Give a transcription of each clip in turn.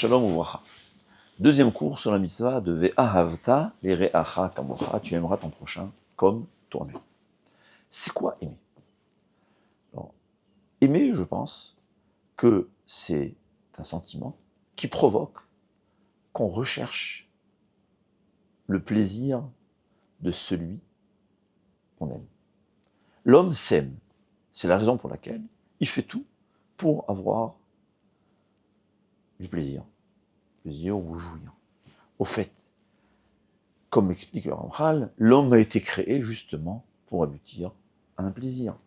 Shalom Uvracha. Deuxième cours sur la mitzvah de Ve'ahavta le're'acha kamocha, tu aimeras ton prochain comme toi-même. C'est quoi aimer? Alors, aimer, je pense que c'est un sentiment qui provoque qu'on recherche le plaisir de celui qu'on aime. L'homme s'aime. C'est la raison pour laquelle il fait tout pour avoir du plaisir ou jouir. Au fait, comme explique le Ramchal, l'homme a été créé justement pour aboutir à un plaisir.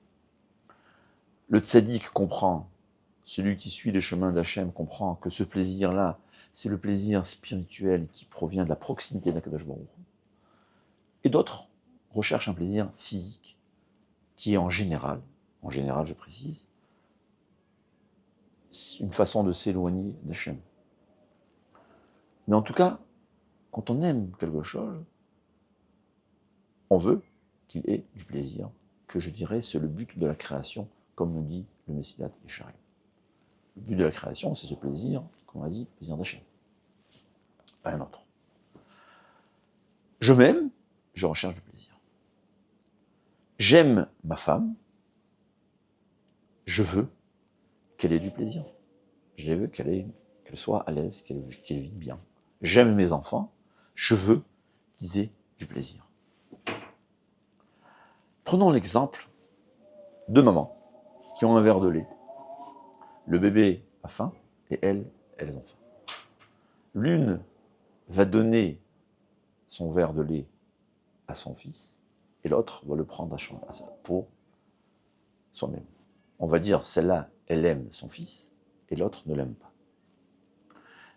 Le tzaddik comprend, celui qui suit les chemins d'Hachem comprend que ce plaisir-là, c'est le plaisir spirituel qui provient de la proximité d'Akadosh Baruch Hu. Et d'autres recherchent un plaisir physique qui est en général je précise, une façon de s'éloigner d'Hachem. Mais en tout cas, quand on aime quelque chose, on veut qu'il ait du plaisir, que je dirais c'est le but de la création, comme nous dit le Messilat Yesharim. Le but de la création, c'est ce plaisir, comme on a dit, le plaisir d'Hachem. Pas un autre. Je m'aime, je recherche du plaisir. J'aime ma femme, je veux qu'elle ait du plaisir. Je veux qu'elle soit à l'aise, qu'elle vive bien. J'aime mes enfants, je veux qu'ils aient du plaisir. Prenons l'exemple de mamans qui ont un verre de lait. Le bébé a faim et elles ont faim. L'une va donner son verre de lait à son fils et l'autre va le prendre pour soi-même. On va dire celle-là, elle aime son fils et l'autre ne l'aime pas.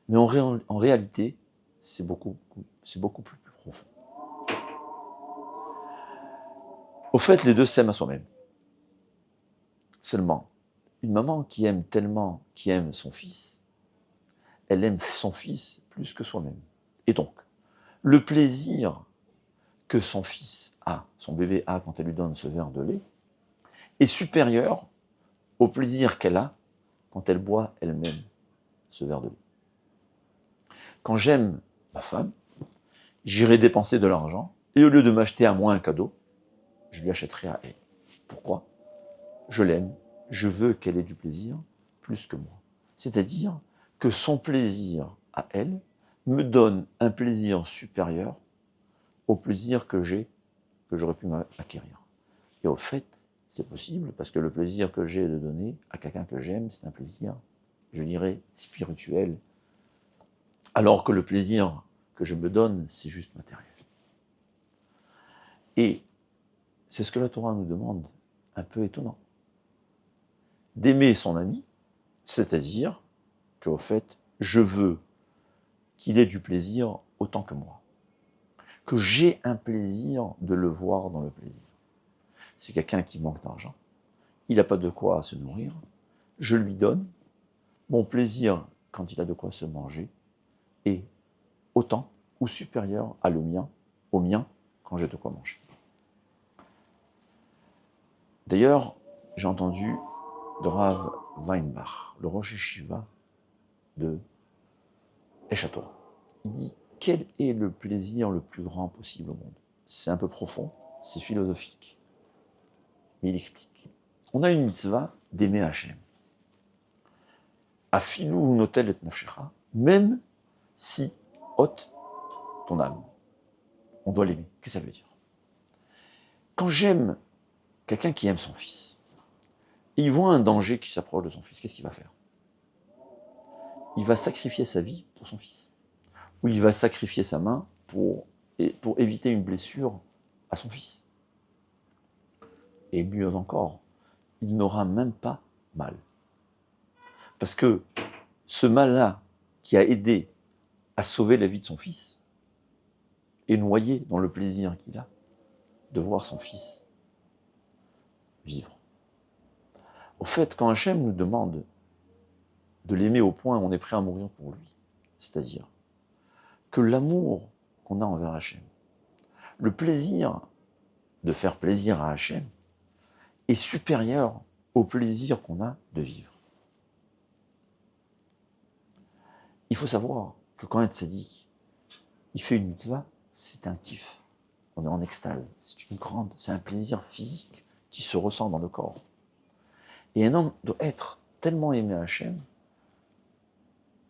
Mais en réalité, c'est beaucoup plus profond. Au fait, les deux s'aiment à soi-même. Seulement, une maman qui aime tellement, qui aime son fils, elle aime son fils plus que soi-même. Et donc, le plaisir que son fils a, son bébé a quand elle lui donne ce verre de lait, est supérieur au plaisir qu'elle a quand elle boit elle-même ce verre de lait. Quand j'aime ma femme, j'irai dépenser de l'argent, et au lieu de m'acheter à moi un cadeau, je lui achèterai à elle. Pourquoi? Je l'aime, je veux qu'elle ait du plaisir plus que moi. C'est-à-dire que son plaisir à elle me donne un plaisir supérieur au plaisir que j'aurais pu m'acquérir. Et au fait, c'est possible, parce que le plaisir que j'ai de donner à quelqu'un que j'aime, c'est un plaisir, je dirais, spirituel, alors que le plaisir que je me donne, c'est juste matériel. Et c'est ce que la Torah nous demande, un peu étonnant. D'aimer son ami, c'est-à-dire qu'au fait, je veux qu'il ait du plaisir autant que moi. Que j'ai un plaisir de le voir dans le plaisir. C'est quelqu'un qui manque d'argent, il n'a pas de quoi se nourrir, je lui donne, mon plaisir quand il a de quoi se manger est autant ou supérieur au mien quand j'ai de quoi manger. D'ailleurs, j'ai entendu de Rav Weinbach, le Rosh Yeshiva de Eshatora. Il dit, quel est le plaisir le plus grand possible au monde? C'est un peu profond, c'est philosophique. Mais il explique. On a une mitzvah d'aimer Hachem. Afilou notel et nafshecha, même si ôte ton âme. On doit l'aimer. Qu'est-ce que ça veut dire? Quand j'aime quelqu'un qui aime son fils, et il voit un danger qui s'approche de son fils, qu'est-ce qu'il va faire? Il va sacrifier sa vie pour son fils. Ou il va sacrifier sa main pour éviter une blessure à son fils. Et mieux encore, il n'aura même pas mal. Parce que ce mal-là qui a aidé à sauver la vie de son fils est noyé dans le plaisir qu'il a de voir son fils vivre. Au fait, quand Hachem nous demande de l'aimer au point où on est prêt à mourir pour lui, c'est-à-dire que l'amour qu'on a envers Hachem, le plaisir de faire plaisir à Hachem, est supérieur au plaisir qu'on a de vivre. Il faut savoir que quand un tzaddik, il fait une mitzvah, c'est un kiff. On est en extase. C'est un plaisir physique qui se ressent dans le corps. Et un homme doit être tellement aimé à Hachem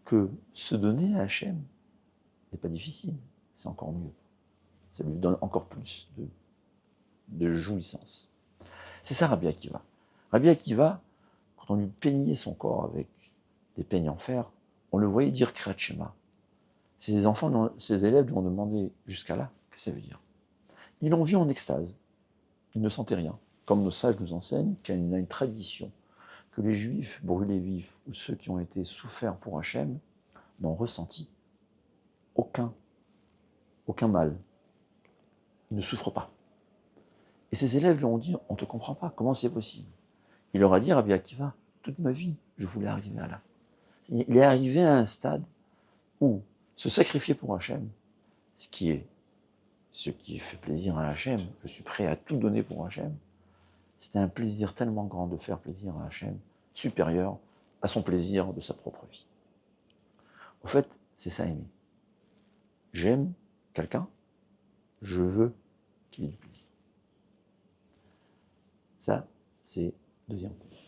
que se donner à Hachem n'est pas difficile, c'est encore mieux. Ça lui donne encore plus de jouissance. C'est ça Rabbi Akiva. Rabbi Akiva, quand on lui peignait son corps avec des peignes en fer, on le voyait dire Kriyat Shema. Ses élèves lui ont demandé jusqu'à là, qu'est-ce que ça veut dire? Ils l'ont vu en extase, il ne sentait rien. Comme nos sages nous enseignent qu'il y a une tradition, que les juifs brûlés vifs ou ceux qui ont été soufferts pour Hachem n'ont ressenti aucun mal. Ils ne souffrent pas. Et ses élèves lui ont dit, on ne te comprend pas, comment c'est possible? Il leur a dit, Rabbi Akiva, toute ma vie, je voulais arriver à là. Il est arrivé à un stade où se sacrifier pour Hachem, ce qui fait plaisir à Hachem, je suis prêt à tout donner pour Hachem, c'était un plaisir tellement grand de faire plaisir à Hachem, supérieur à son plaisir de sa propre vie. Au fait, c'est ça aimer. J'aime quelqu'un, je veux qu'il ait du plaisir. Ça, c'est deuxième cours.